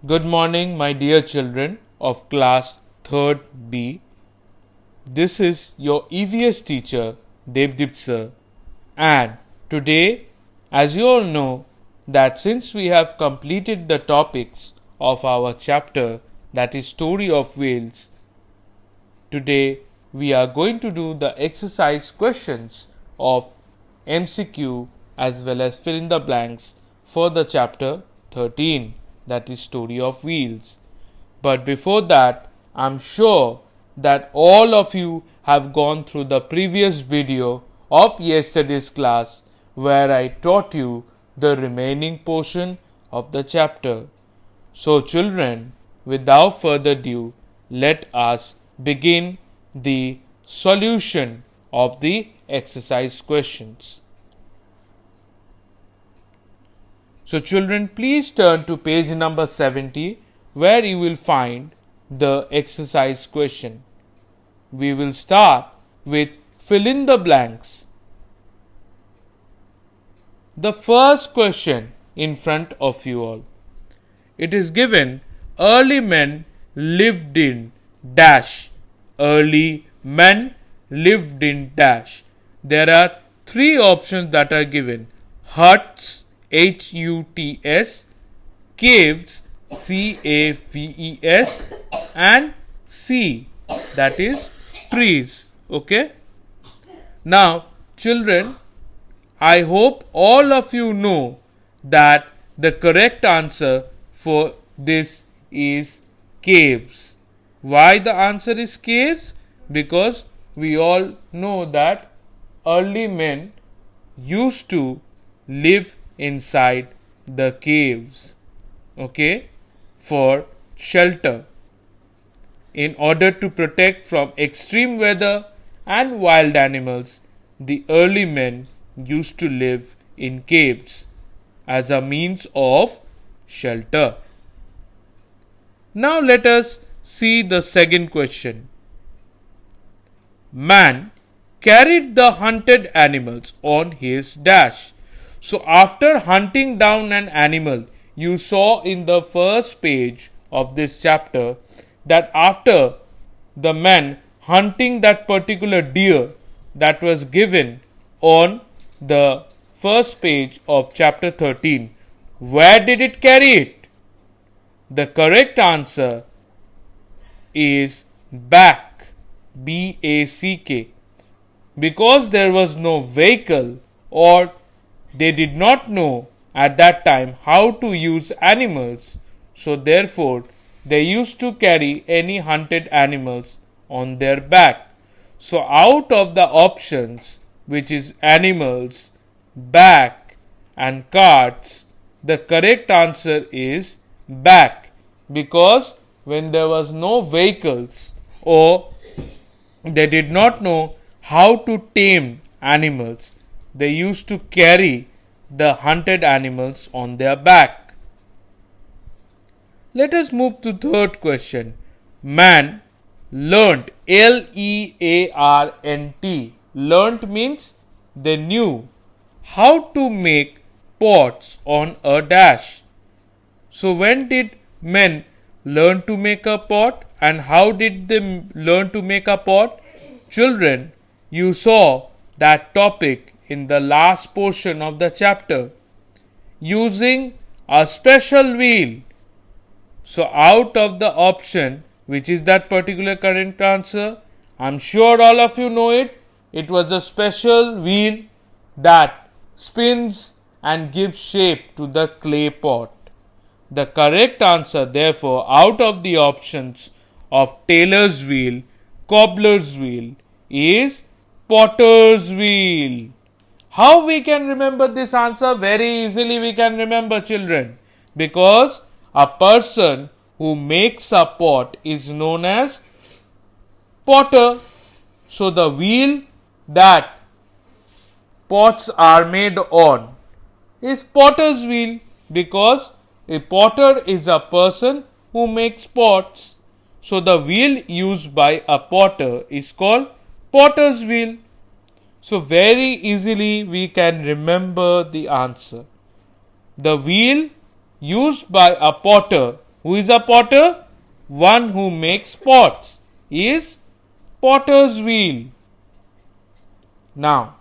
Good morning, my dear children of class 3rd B. This is your EVS teacher, Devdip sir. And today, as you all know, that since we have completed the topics of our chapter, that is Story of Whales, today we are going to do the exercise questions of MCQ as well as fill in the blanks for the chapter 13, that is Story of Wheels. But before that, I'm sure that all of you have gone through the previous video of yesterday's class where I taught you the remaining portion of the chapter. So children, without further ado, let us begin the solution of the exercise questions. So children, please turn to page number 70 where you will find the exercise question. We will start with fill in the blanks. The first question in front of you all. It is given early men lived in dash. Early men lived in dash. There are three options that are given. Huts, Huts, caves, Caves, and sea, that is trees. Okay. Now, children, I hope all of you know that the correct answer for this is caves. Why the answer is caves? Because we all know that early men used to live inside the caves, okay, for shelter in order to protect from extreme weather and wild animals. The early men used to live in caves as a means of shelter. Now let us see the second question. Man carried the hunted animals on his dash. So after hunting down an animal, you saw in the first page of this chapter that after the man hunting that particular deer that was given on the first page of chapter 13, where did it carry it? The correct answer is back, BACK, because there was no vehicle or they did not know at that time how to use animals, so therefore they used to carry any hunted animals on their back. So out of the options, which is animals, back and carts, the correct answer is back, because when there was no vehicles or they did not know how to tame animals, they used to carry the hunted animals on their back. Let us move to third question. Man learnt, Learnt. Learnt means they knew how to make pots on a dash. So when did men learn to make a pot, and how did they learn to make a pot? Children, you saw that topic in the last portion of the chapter, using a special wheel. So out of the option, which is that particular correct answer, I'm sure all of you know it. It was a special wheel that spins and gives shape to the clay pot. The correct answer, therefore, out of the options of tailor's wheel, cobbler's wheel, is potter's wheel. How we can remember this answer? Very easily we can remember, children, because a person who makes a pot is known as potter. So the wheel that pots are made on is potter's wheel, because a potter is a person who makes pots. So the wheel used by a potter is called potter's wheel. So very easily we can remember the answer. The wheel used by a potter Who is a potter? One who makes pots is potter's wheel. Now,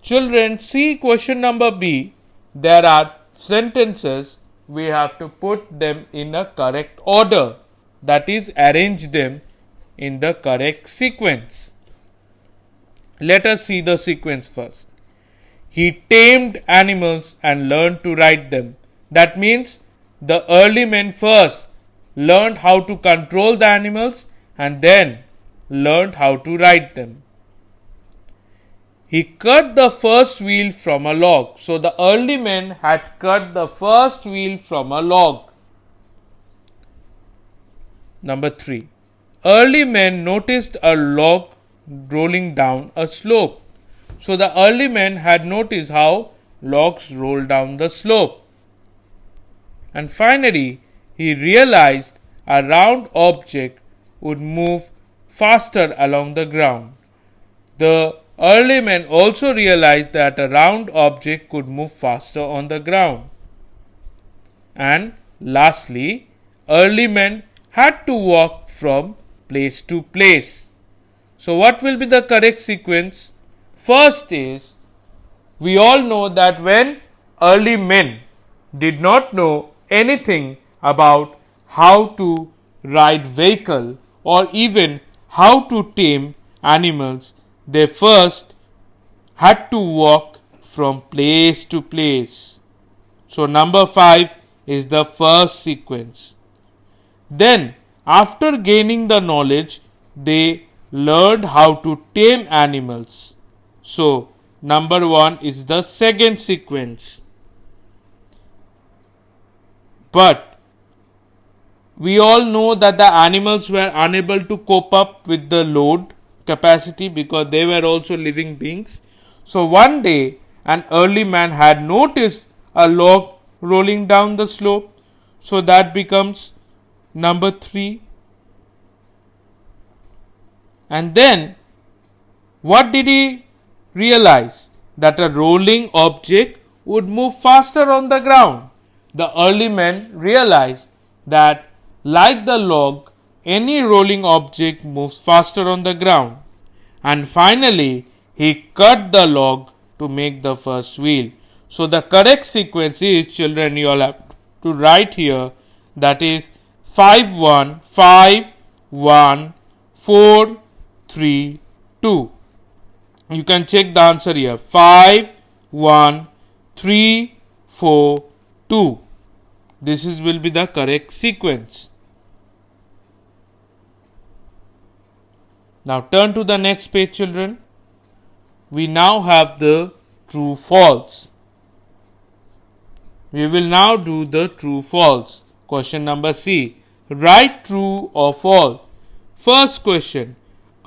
children, see question number B. There are sentences. We have to put them in a correct order. That is, arrange them in the correct sequence. Let us see the sequence first. He tamed animals and learned to ride them. That means the early men first learned how to control the animals and then learned how to ride them. He cut the first wheel from a log. So the early men had cut the first wheel from a log. Number 3. Early men noticed a log rolling down a slope. So the early men had noticed how logs roll down the slope. And finally, he realized a round object would move faster along the ground. The early men also realized that a round object could move faster on the ground. And lastly, early men had to walk from place to place. So what will be the correct sequence? First is, we all know that when early men did not know anything about how to ride vehicle or even how to tame animals, they first had to walk from place to place. So number 5 is the first sequence. Then, after gaining the knowledge, they learned how to tame animals. So, number 1 is the second sequence. But, we all know that the animals were unable to cope up with the load capacity because they were also living beings. So, one day, an early man had noticed a log rolling down the slope. So, that becomes number 3. And then, what did he realize? That a rolling object would move faster on the ground. The early men realized that, like the log, any rolling object moves faster on the ground. And finally, he cut the log to make the first wheel. So, the correct sequence is, children, you all have to write here, that is 5 1 5 1 4 3 2. You can check the answer here. 5 1 3 4 2. This will be the correct sequence. Now turn to the next page, children. We now have the true false. We will now do the true false. Question number C. Write true or false. First question.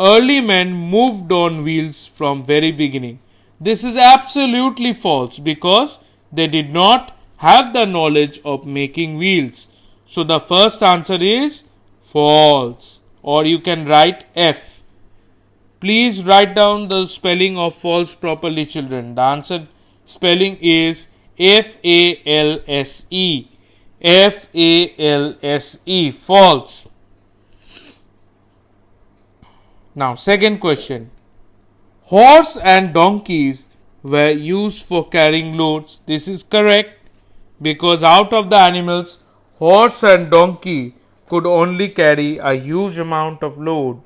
Early men moved on wheels from very beginning. This is absolutely false because they did not have the knowledge of making wheels. So the first answer is false, or you can write F. Please write down the spelling of false properly, children. The answer spelling is F-A-L-S-E. F-A-L-S-E. False. Now, second question. Horse and donkeys were used for carrying loads. This is correct because out of the animals, horse and donkey could only carry a huge amount of load.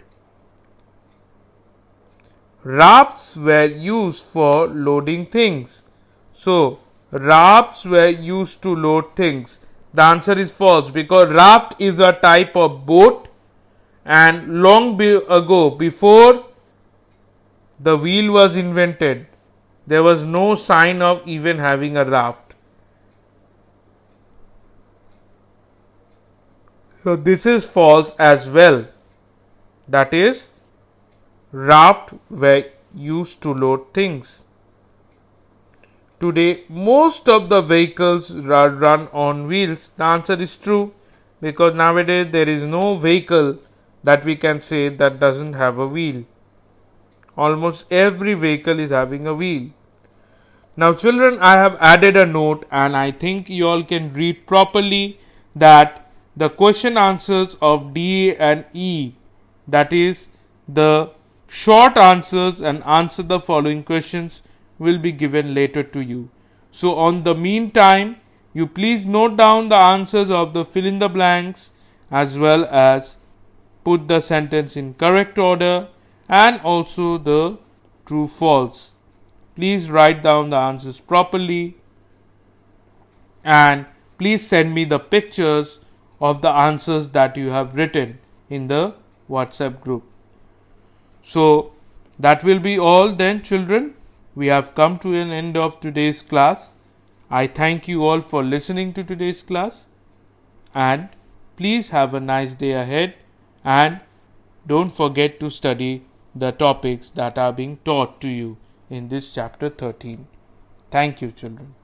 Rafts were used for loading things. So, rafts were used to load things. The answer is false because raft is a type of boat, and long ago, before the wheel was invented, there was no sign of even having a raft. So, this is false as well. That is, raft were used to load things. Today, most of the vehicles run on wheels. The answer is true because nowadays there is no vehicle that we can say that doesn't have a wheel. Almost every vehicle is having a wheel. Now, children, I have added a note and I think you all can read properly that the question answers of D and E, that is the short answers and answer the following questions, will be given later to you. So on the meantime, you please note down the answers of the fill in the blanks as well as put the sentence in correct order and also the true false. Please write down the answers properly and please send me the pictures of the answers that you have written in the WhatsApp group. So that will be all then, children. We have come to an end of today's class. I thank you all for listening to today's class and please have a nice day ahead and don't forget to study the topics that are being taught to you in this chapter 13. Thank you, children.